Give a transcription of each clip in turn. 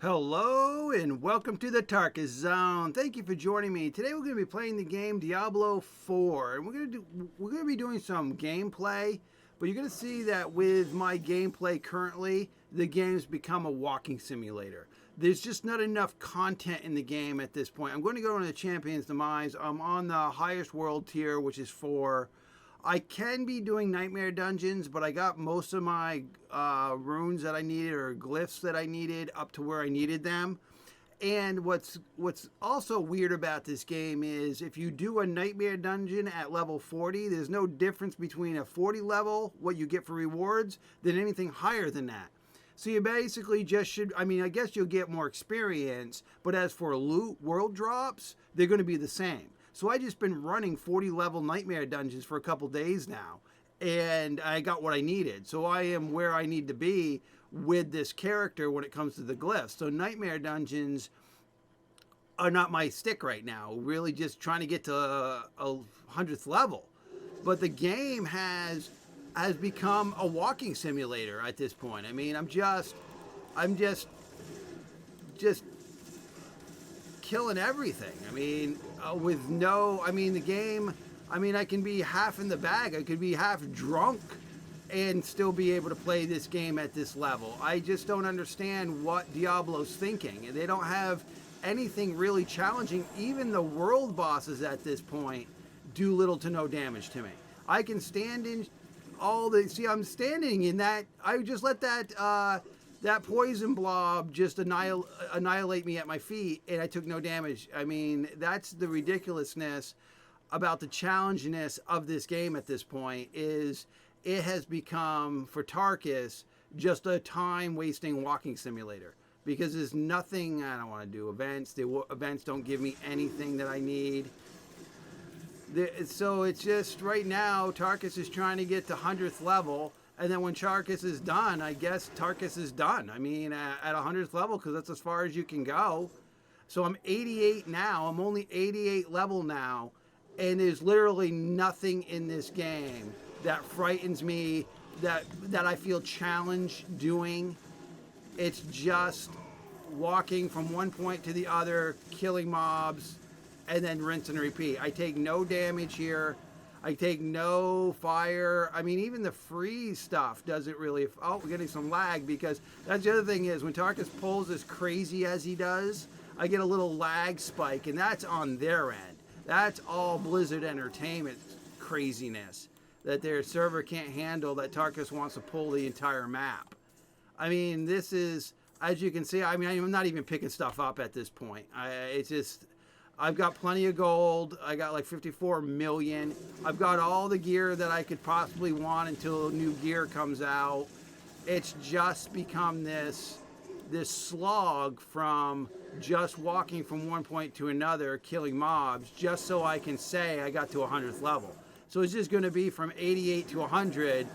Hello and welcome to the Tarkus Zone. Thank you for joining me. Today we're going to be playing the game Diablo 4. And we're going to be doing some gameplay, but you're going to see that with my gameplay currently, the game's become a walking simulator. There's just not enough content in the game at this point. I'm going to go into the Champion's Demise. I'm on the highest world tier, which is 4. I can be doing nightmare dungeons, but I got most of my runes that I needed or glyphs that I needed up to where I needed them. And what's also weird about this game is if you do a nightmare dungeon at level 40, there's no difference between a 40 level, what you get for rewards, than anything higher than that. So you basically just should, I mean, I guess you'll get more experience, but as for loot, world drops, they're going to be the same. So I just been running 40 level nightmare dungeons for a couple days now, and I got what I needed. So I am where I need to be with this character when it comes to the glyphs. So nightmare dungeons are not my stick right now. Really just trying to get to a 100th level. But the game has become a walking simulator at this point. I mean, I'm just killing everything. I mean, with no, I mean, the game, I mean, I can be half in the bag. I could be half drunk and still be able to play this game at this level. I just don't understand what Diablo's thinking. They don't have anything really challenging. Even the world bosses at this point do little to no damage to me. I can stand in all the, see, I'm standing in that, I just let that poison blob just annihilate me at my feet, and I took no damage. I mean, that's the ridiculousness about the challenginess of this game at this point, is it has become, for Tarkus, just a time-wasting walking simulator. Because there's nothing, I don't want to do events. The events don't give me anything that I need. So it's just, right now, Tarkus is trying to get to 100th level. And then when Tarkus is done, I guess Tarkus is done. I mean, at 100th level, because that's as far as you can go. So I'm 88 now. I'm only 88 level now. And there's literally nothing in this game that frightens me, that I feel challenged doing. It's just walking from one point to the other, killing mobs, and then rinse and repeat. I take no damage here. I take no fire. I mean, even the freeze stuff doesn't really... Oh, we're getting some lag, because that's the other thing is when Tarkus pulls as crazy as he does, I get a little lag spike, and that's on their end. That's all Blizzard Entertainment craziness that their server can't handle, that Tarkus wants to pull the entire map. I mean, this is, as you can see, I mean, I'm not even picking stuff up at this point. It's just... I've got plenty of gold. I got like 54 million. I've got all the gear that I could possibly want until new gear comes out. It's just become this slog from just walking from one point to another, killing mobs, just so I can say I got to 100th level. So it's just going to be from 88 to 100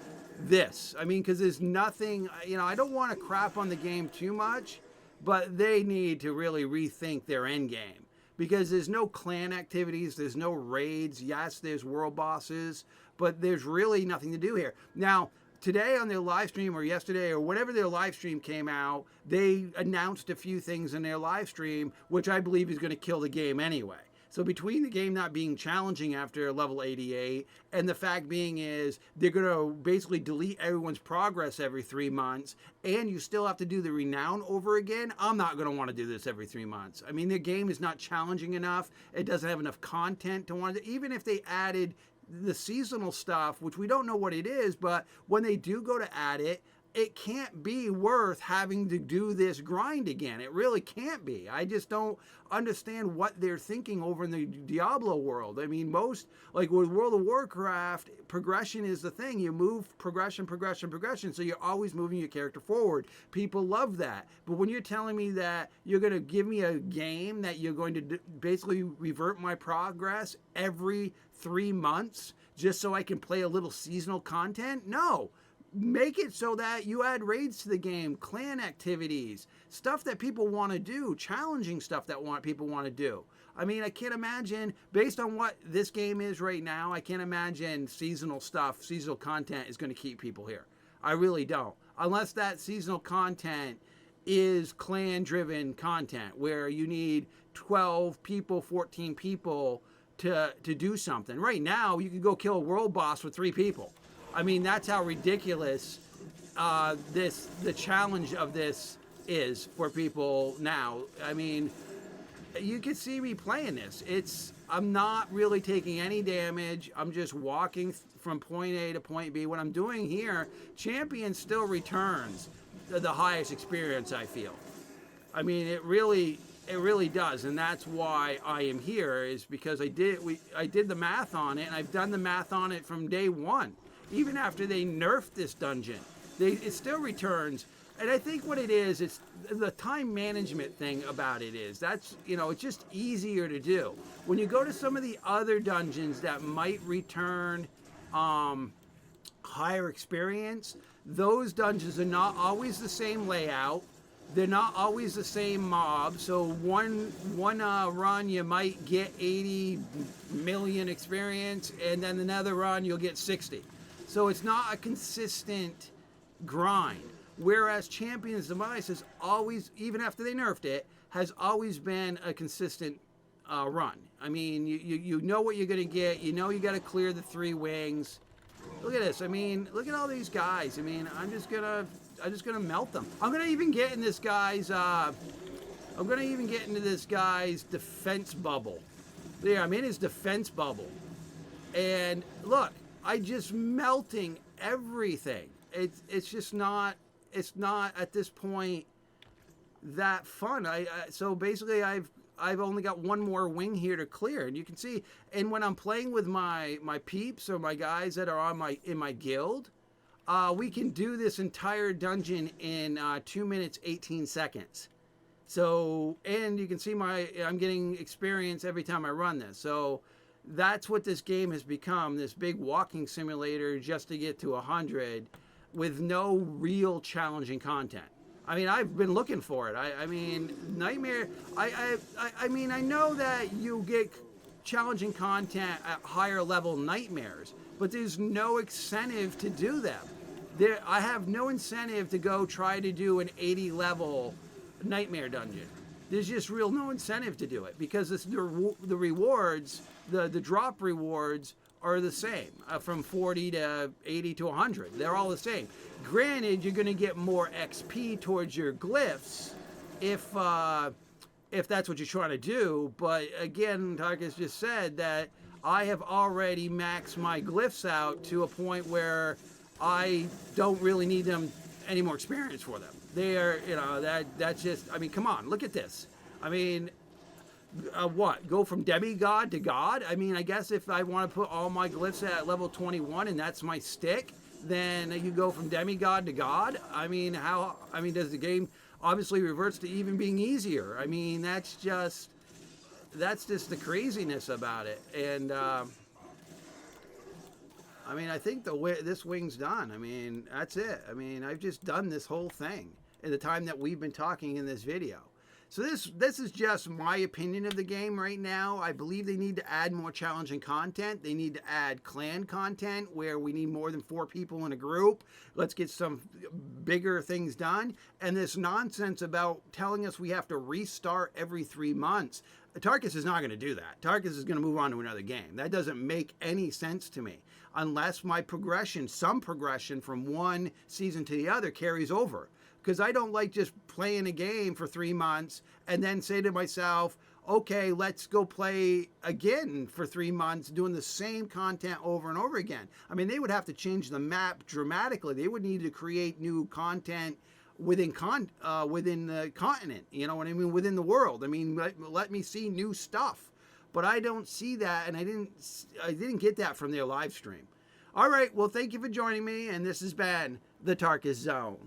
this. I mean, because there's nothing, you know, I don't want to crap on the game too much, but they need to really rethink their end game. Because there's no clan activities, there's no raids. Yes, there's world bosses, but there's really nothing to do here. Now, today on their live stream, or yesterday, or whenever their live stream came out, they announced a few things in their live stream, which I believe is going to kill the game anyway. So between the game not being challenging after level 88, and the fact being is they're going to basically delete everyone's progress every 3 months, and you still have to do the renown over again, I'm not going to want to do this every 3 months. I mean, the game is not challenging enough. It doesn't have enough content to want to, even if they added the seasonal stuff, which we don't know what it is, but when they do go to add it, it can't be worth having to do this grind again. It really can't be. I just don't understand what they're thinking over in the Diablo world. I mean, most, like with World of Warcraft, progression is the thing. You move progression, so you're always moving your character forward. People love that. But when you're telling me that you're going to give me a game that you're going to basically revert my progress every 3 months just so I can play a little seasonal content, no. Make it so that you add raids to the game, clan activities, stuff that people want to do, challenging stuff that people want to do. I mean, I can't imagine, based on what this game is right now, I can't imagine seasonal stuff, seasonal content is going to keep people here. I really don't. Unless that seasonal content is clan driven content where you need 12 people, 14 people to do something. Right now, you can go kill a world boss with 3 people. I mean, that's how ridiculous the challenge of this is for people now. I mean, you can see me playing this. I'm not really taking any damage. I'm just walking from point A to point B. What I'm doing here, champion still returns the highest experience, I feel. I mean, it really does, and that's why I am here, is because I did the math on it, and I've done the math on it from day one. Even after they nerfed this dungeon, it still returns. And I think what it is, it's the time management thing about it is, that's, it's just easier to do. When you go to some of the other dungeons that might return higher experience, those dungeons are not always the same layout. They're not always the same mob. So one run you might get 80 million experience, and then another run you'll get 60. So it's not a consistent grind. Whereas Champion's Demise has always, even after they nerfed it, has always been a consistent run. I mean, you know what you're going to get. You know you got to clear the 3 wings. Look at this. I mean, look at all these guys. I mean, I'm just gonna melt them. I'm gonna even get in this guy's. I'm gonna even get into this guy's defense bubble. There, I'm in his defense bubble, and look, I just melting everything. It's just not. It's not at this point that fun. So basically I've only got one more wing here to clear, and you can see. And when I'm playing with my peeps or my guys that are in my guild, we can do this entire dungeon in 2 minutes 18 seconds. So, and you can see I'm getting experience every time I run this. So that's what this game has become, this big walking simulator just to get to 100 with no real challenging content. I mean, I've been looking for it. I mean, Nightmare, I mean, I know that you get challenging content at higher level nightmares, but there's no incentive to do them. I have no incentive to go try to do an 80 level nightmare dungeon. There's just real no incentive to do it because the rewards, the drop rewards are the same from 40 to 80 to 100. They're all the same. Granted, you're going to get more XP towards your glyphs if that's what you're trying to do. But again, Tarkus just said that I have already maxed my glyphs out to a point where I don't really need them any more experience for them. They're, that's just, I mean, come on, look at this. I mean, what? Go from demigod to god? I mean, I guess if I want to put all my glyphs at level 21 and that's my stick, then you go from demigod to god. I mean, does the game obviously reverts to even being easier? I mean, that's just the craziness about it. And I mean, I think this wing's done. I mean, that's it. I mean, I've just done this whole thing in the time that we've been talking in this video. So this is just my opinion of the game right now. I believe they need to add more challenging content. They need to add clan content where we need more than 4 people in a group. Let's get some bigger things done. And this nonsense about telling us we have to restart every 3 months. Tarkus is not going to do that. Tarkus is going to move on to another game. That doesn't make any sense to me. Unless my some progression from one season to the other carries over. Because I don't like just playing a game for 3 months and then say to myself, okay, let's go play again for 3 months doing the same content over and over again. I mean, they would have to change the map dramatically. They would need to create new content within the continent, you know what I mean, within the world. I mean, let me see new stuff. But I don't see that, and I didn't get that from their live stream. All right, well, thank you for joining me, and this has been the Tarkus Zone.